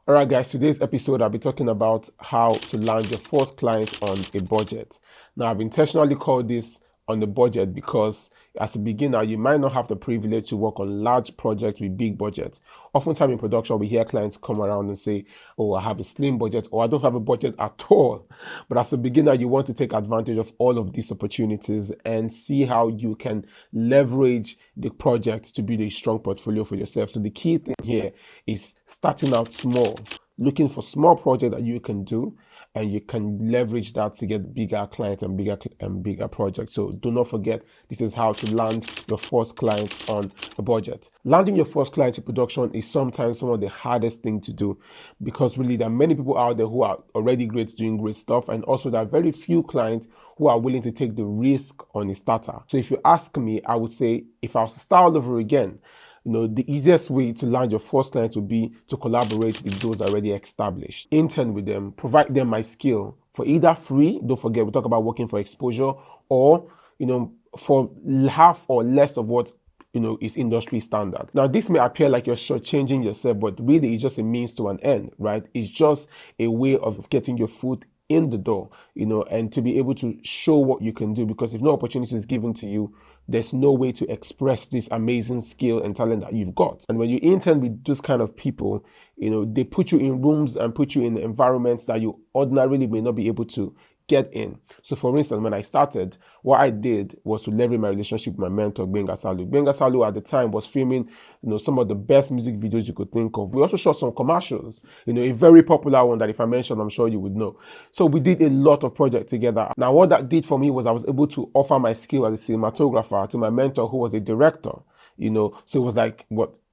All right, guys, today's episode, I'll be talking about how to land your first client on a budget. Now, I've intentionally called this on the budget because as a beginner, you might not have the privilege to work on large projects with big budgets. Oftentimes in production, we hear clients come around and say, oh, I have a slim budget, or I don't have a budget at all. But as a beginner, you want to take advantage of all of these opportunities and see how you can leverage the project to build a strong portfolio for yourself. So the key thing here is starting out small, looking for small projects that you can do, and you can leverage that to get bigger clients and bigger projects. So do not forget, this is how to land your first client on a budget. Landing your first client in production is sometimes some of the hardest thing to do, because really there are many people out there who are already great, doing great stuff, and also there are very few clients who are willing to take the risk on a starter. So if you ask me, I would say if I was to start all over again, the easiest way to land your first client would be to collaborate with those already established, intern with them, provide them my skill for either free. Don't forget, we talk about working for exposure, or for half or less of what is industry standard. Now, this may appear like you're shortchanging yourself, but really it's just a means to an end, right? It's just a way of getting your foot in the door, and to be able to show what you can do, because if no opportunity is given to you, there's no way to express this amazing skill and talent that you've got. And when you intern with those kind of people, they put you in rooms and put you in environments that you ordinarily may not be able to get in. So for instance, when I started, what I did was to leverage my relationship with my mentor, Benga Salu. Benga Salu at the time was filming, some of the best music videos you could think of. We also shot some commercials, a very popular one that if I mention, I'm sure you would know. So we did a lot of projects together. Now, what that did for me was I was able to offer my skill as a cinematographer to my mentor, who was a director, so it was like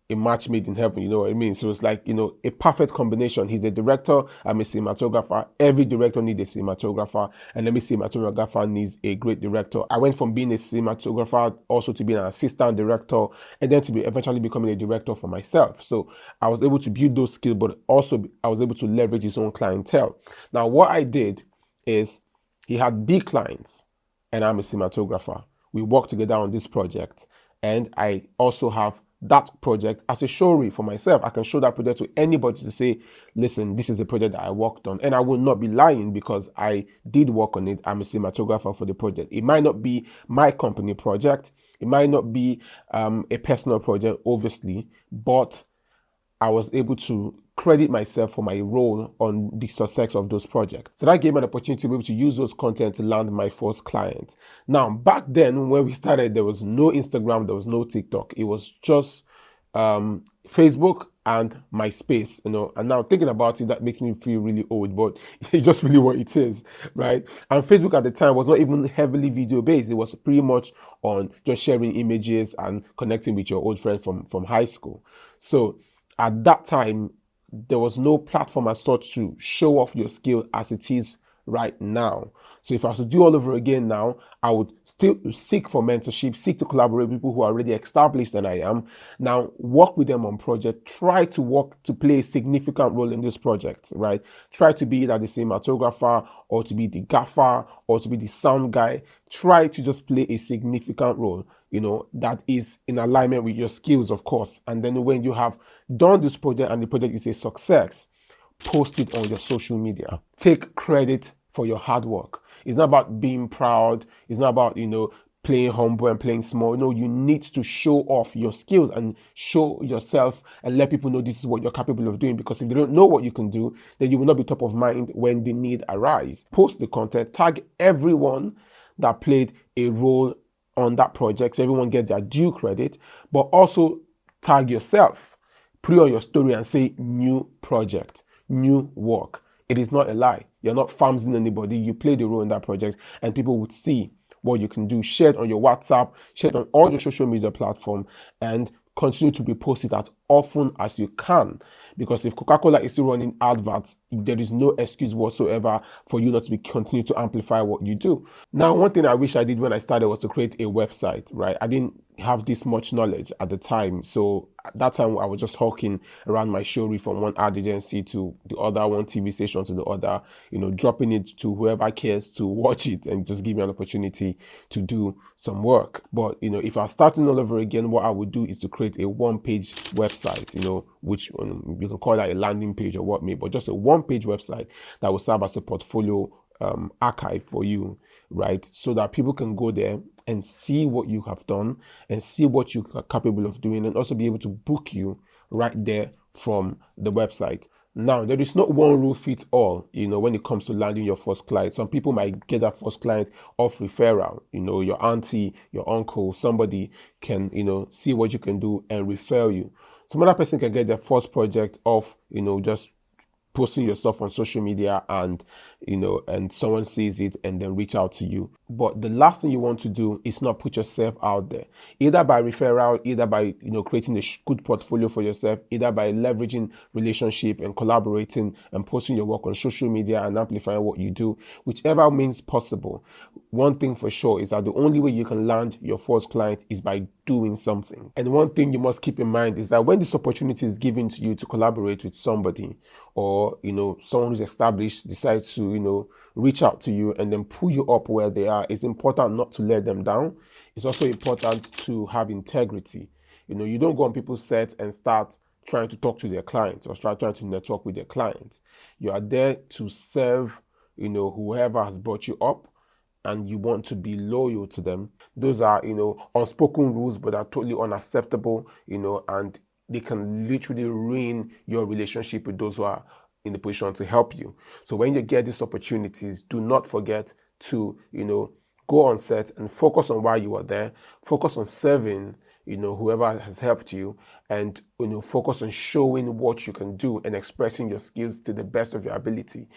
a match made in heaven, you know what I mean? So it's like, a perfect combination. He's a director, I'm a cinematographer. Every director needs a cinematographer, and every cinematographer needs a great director. I went from being a cinematographer also to being an assistant director, and then to be eventually becoming a director for myself. So I was able to build those skills, but also I was able to leverage his own clientele. Now, what I did is, he had big clients, and I'm a cinematographer. We worked together on this project, and I also have that project as a show reel for myself. I can show that project to anybody to say, listen, this is a project that I worked on. And I will not be lying, because I did work on it. I'm a cinematographer for the project. It might not be my company project. It might not be a personal project, obviously, but I was able to credit myself for my role on the success of those projects. So that gave me an opportunity to be able to use those content to land my first client. Now, back then when we started, there was no Instagram, there was no TikTok. It was just Facebook and MySpace, and now thinking about it, that makes me feel really old, but it's just really what it is, right? And Facebook at the time was not even heavily video based. It was pretty much on just sharing images and connecting with your old friends from high school. So at that time, there was no platform as such to show off your skill as it is right now. So if I was to do all over again now, I would still seek for mentorship, seek to collaborate with people who are already established than I am. Now, work with them on project, try to work to play a significant role in this project, right? Try to be either the cinematographer, or to be the gaffer, or to be the sound guy. Try to just play a significant role, that is in alignment with your skills, of course. And then when you have done this project and the project is a success, post it on your social media. Take credit for your hard work. It's not about being proud. It's not about, playing humble and playing small. No, you need to show off your skills and show yourself and let people know this is what you're capable of doing. Because if they don't know what you can do, then you will not be top of mind when the need arises. Post the content, tag everyone that played a role on that project, so everyone gets their due credit, but also tag yourself. Put it on your story and say new project, new work. It is not a lie. You're not farming anybody. You played a role in that project, and people would see what you can do. Share it on your WhatsApp, share it on all your social media platforms, and continue to repost it as often as you can. Because if Coca-Cola is still running adverts, there is no excuse whatsoever for you not to continue to amplify what you do. Now, one thing I wish I did when I started was to create a website, right? I didn't have this much knowledge at the time. So at that time, I was just hawking around my show reel from one ad agency to the other, one TV station to the other, dropping it to whoever cares to watch it and just give me an opportunity to do some work. But, if I was starting all over again, what I would do is to create a one-page website website, which you can call that a landing page or what may, but just a one-page website that will serve as a portfolio archive for you, right? So that people can go there and see what you have done and see what you are capable of doing, and also be able to book you right there from the website. Now, there is not one rule fits all, when it comes to landing your first client. Some people might get that first client off referral. Your auntie, your uncle, somebody can, see what you can do and refer you. Some other person can get their first project off, just posting your stuff on social media, and and someone sees it and then reach out to you. But the last thing you want to do is not put yourself out there, either by referral, either by creating a good portfolio for yourself, either by leveraging relationship and collaborating and posting your work on social media and amplifying what you do. Whichever means possible, one thing for sure is that the only way you can land your first client is by doing something. And one thing you must keep in mind is that when this opportunity is given to you to collaborate with somebody, or someone who's established decides to reach out to you and then pull you up where they are, it's important not to let them down. It's also important to have integrity. You don't go on people's sets and start trying to talk to their clients or start trying to network with their clients. You are there to serve whoever has brought you up, and you want to be loyal to them. Those are unspoken rules, but are totally unacceptable, and they can literally ruin your relationship with those who are in the position to help you. So when you get these opportunities, do not forget to go on set and focus on why you are there. Focus on serving whoever has helped you, and focus on showing what you can do and expressing your skills to the best of your ability.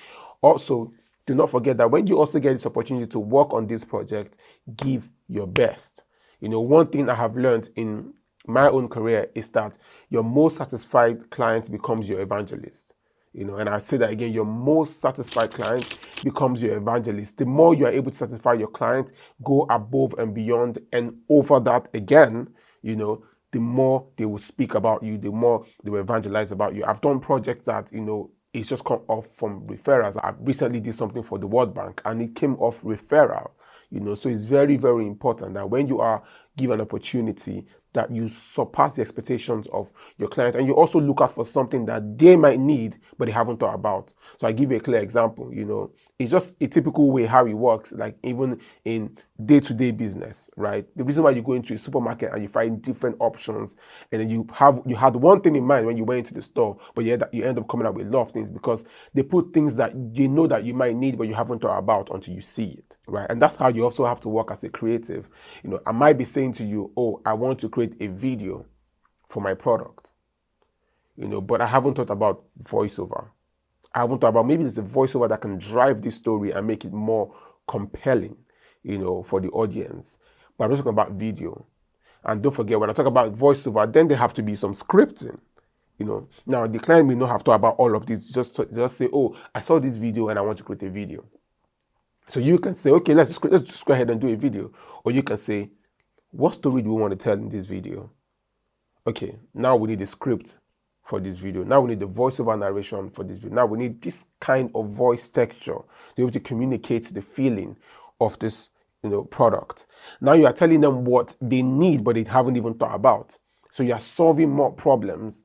Also, do not forget that when you also get this opportunity to work on this project, give your best. One thing I have learned in my own career is that your most satisfied client becomes your evangelist. And I say that again, your most satisfied client becomes your evangelist. The more you are able to satisfy your client, go above and beyond and over that again, the more they will speak about you, the more they will evangelize about you. I've done projects that, it's just come off from referrals. I recently did something for the World Bank and it came off referral, so it's very, very important that when you are given an opportunity, that you surpass the expectations of your client, and you also look out for something that they might need but they haven't thought about. So I give you a clear example. It's just a typical way how it works, like even in day-to-day business, right? The reason why you go into a supermarket and you find different options, and then you had one thing in mind when you went into the store, but you end up coming up with a lot of things because they put things that that you might need but you haven't thought about until you see it, right? And that's how you also have to work as a creative. I might be saying to you, oh, I want to create a video for my product, but I haven't thought about voiceover. I haven't thought about, maybe there's a voiceover that can drive this story and make it more compelling, for the audience. But I'm just talking about video. And don't forget, when I talk about voiceover, then there have to be some scripting. Now the client may not have thought about all of this. Just say, oh, I saw this video and I want to create a video. So you can say, okay, let's just go ahead and do a video. Or you can say, what story do we want to tell in this video? Okay, now we need a script for this video. Now we need the voiceover narration for this video. Now we need this kind of voice texture to be able to communicate the feeling of this product. Now you are telling them what they need, but they haven't even thought about. So you are solving more problems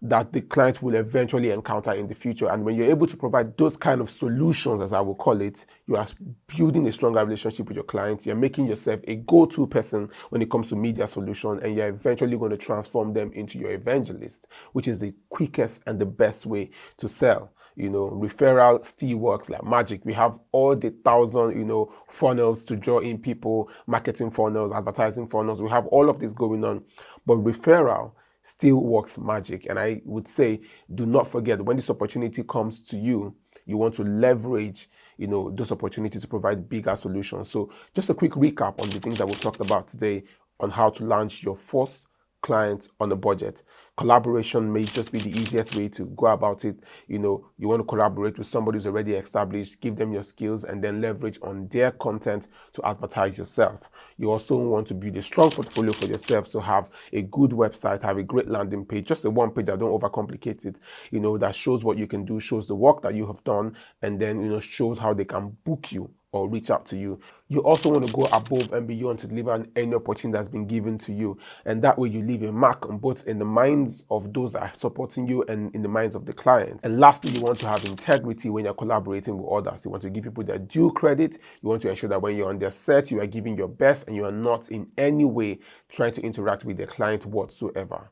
that the client will eventually encounter in the future. And when you're able to provide those kind of solutions, as I will call it, you are building a stronger relationship with your clients. You're making yourself a go-to person when it comes to media solution, and you're eventually going to transform them into your evangelist, which is the quickest and the best way to sell. Referral still works like magic. We have all the 1,000, funnels to draw in people, marketing funnels, advertising funnels. We have all of this going on, but referral still works magic. And I would say, do not forget, when this opportunity comes to you, you want to leverage, those opportunities to provide bigger solutions. So just a quick recap on the things that we talked about today on how to launch your first client on a budget. Collaboration may just be the easiest way to go about it. You want to collaborate with somebody who's already established, give them your skills, and then leverage on their content to advertise yourself. You also want to build a strong portfolio for yourself, so have a good website, have a great landing page, just a one page that don't overcomplicate it, that shows what you can do, shows the work that you have done, and then shows how they can book you or reach out to you. You also want to go above and beyond to deliver any opportunity that's been given to you. And that way you leave a mark on both in the minds of those that are supporting you and in the minds of the clients. And lastly, you want to have integrity when you're collaborating with others. You want to give people their due credit. You want to ensure that when you're on their set, you are giving your best and you are not in any way trying to interact with the client whatsoever.